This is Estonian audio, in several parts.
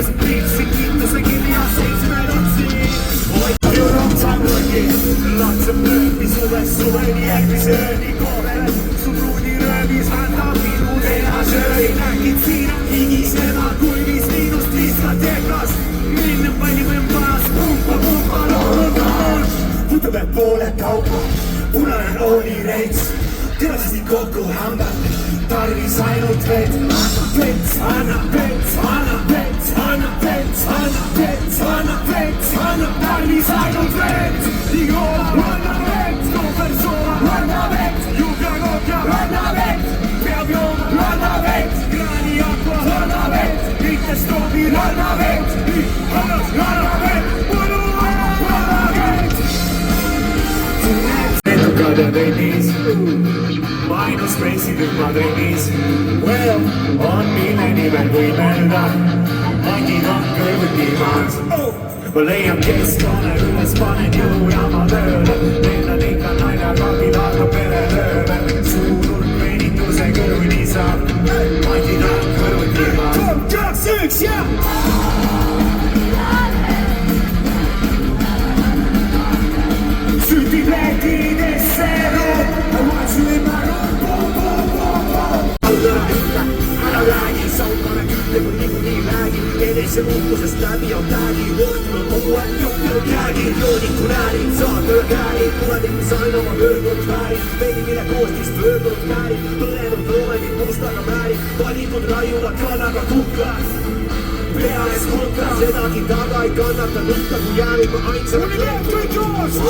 kuidas priitsin kiituse kirja seitsme lapsi. Hoidjur on sammugi, latseb lööbi suvest suveni järgmise ööni koorel. Su pruuniröömis annab minu tehasööri. Nägid siin higisema kuivis miinust diskoteekas. Minna paljumem maas, pumpa, loon. Võtame poole kaupa, punane oolireits. Teadsid kokku hambad, tarvis ainult vett. Anna vett, tarvis ainult vett. Igola, anna vett, Kopersoola, anna vett. Juhka, anna vett, peab jooma, anna vett. Graani aqua, anna vett, mitte stoobi, anna vett. Anna vett, anna vett. Edukada veidis, ainus reisirühma trennis. Well, on milleni veel võimelda, mandid on kõrvuti maas. Ma leian keskkonna üles, panen jõujaama tööle. Lennan ikka naljakabil, aga pere lööme. Suur veenituse kõrvuni saab, mandid on kõrvuti maas. 3, 2, 1 ja! Sütid leedidesse rood, I want you in my room, boom. Ära räägi, saukane kütte, kui niikuinii räägin. Enese muutusest läbi on täägi, õhtul on kogu aeg juhtunud jäägi. Jooniku räägin, saatele käärib, tulevikus aina oma möödunud väärin. Veidi mille koostist möödunud käärib, põlenud loomendid mustaga määrib. Valikud raiuvad kannaga kukla. Pea ees kontra, sedagi taga ei kannata nutta, kui jäänud ma ainsana kõik.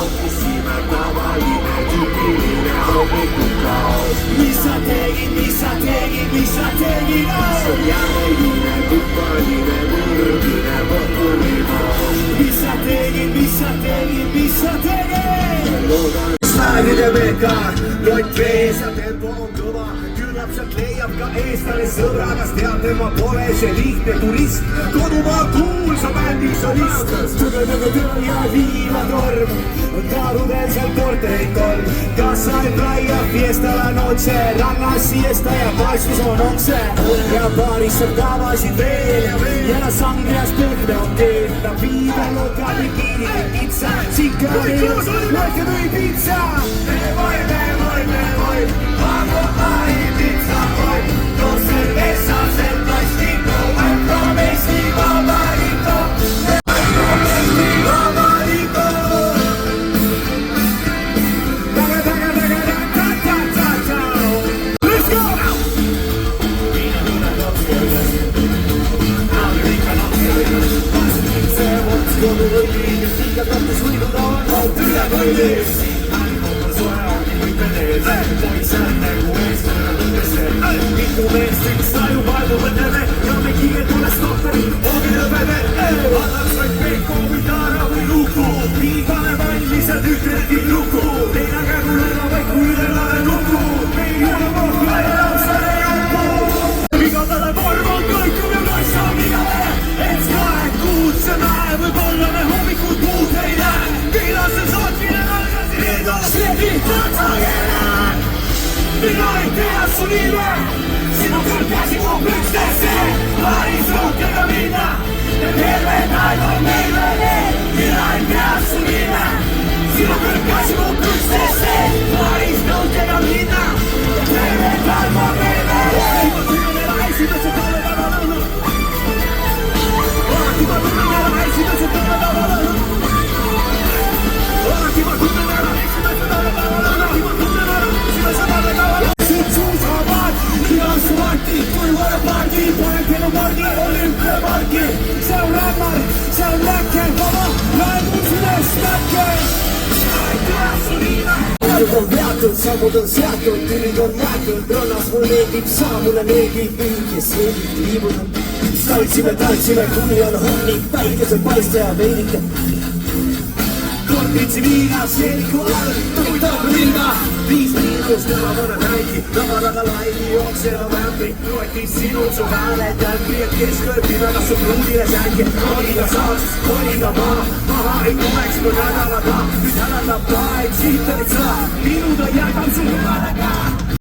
Opisime tavaline tüüpiline hommikukaos. Mis sa tegid? See jäämeline, kupaline, murdine, populimoos. Mis sa tegid? Loodan slaagide mega, lott vees ja tempo on kõva. Küllap sealt leiab ka eestlane sõbra, kas teab, tema pole see lihtne turist. Kodumaa kuulsa bändi solist. Tõde ja viivatorm, taarudel seal korterid kolm. Kas saib laia fiesta la noche, rannas siesta ja paistus on okse. Ja paaris saab tavasid veel ja la sangrias pehme on teel. Ta viibel loka bikini ja kitsa, sikari, loeke või pizza. Voy, vamos a Ibiza hoy. Dos cervezas, el plastito, I promise mi babarito. Let's go! Mitu meest üks saju vaevu mõtleme ja me kiire tules kohveri, oogi lõpeme. Annaks vaid Peeko või Taara või Luku, viigane valmised ütlebki luku. Teine kägu lõrna vaid kui ülelane nuku, meil ei ole kohtu ja lapsele juku. Vigadale vorm on kõik ja naisa vigale, et 2 kuud see näe, võib-olla me hommikud muud ei näe. Viilasel saatmine algas Eedolas lehti tatsagele. Mina ei tea su nime, sinu küll käsi muub ükstesse. Paaris rohkega minna ja terved aeg on meil veel need. Mina ei tea su nime, sinu küll käsi muub ükstesse. Paaris rohkega minna ja terved aeg on meil veel need. Alati ma tunnen ära esimese päevavalõnu. Alati ma tunnen ära esimese päevavalõnu. Kui võra pargi, panen teile margi, olümpiapargi. See on rämmar, see on läkke, vaba, laenud süles läkke. Mina ei tea su nime. Aeg on peatud, sammud on seatud, tülid on jäetud. Rannas mulle meeldib saa, mulle meeldib viik ja seelik liibunud. Tantsime, kuni on hunnik, päikesel paista ja veidike. Korpitsi viina, seeliku all, tõutab linna. 5 miinus, tema mõne näigi, lavaraga laivi, jookseva vämpi. Loeti sinult su hääled jämpi, et keskööpi väga su pruudile sängi. Kolida saaks, kolida maha ei tuleks kui nädalaga. Nüüd hädaldab aeg, siit olid sa, minuga jätab su hüvalega.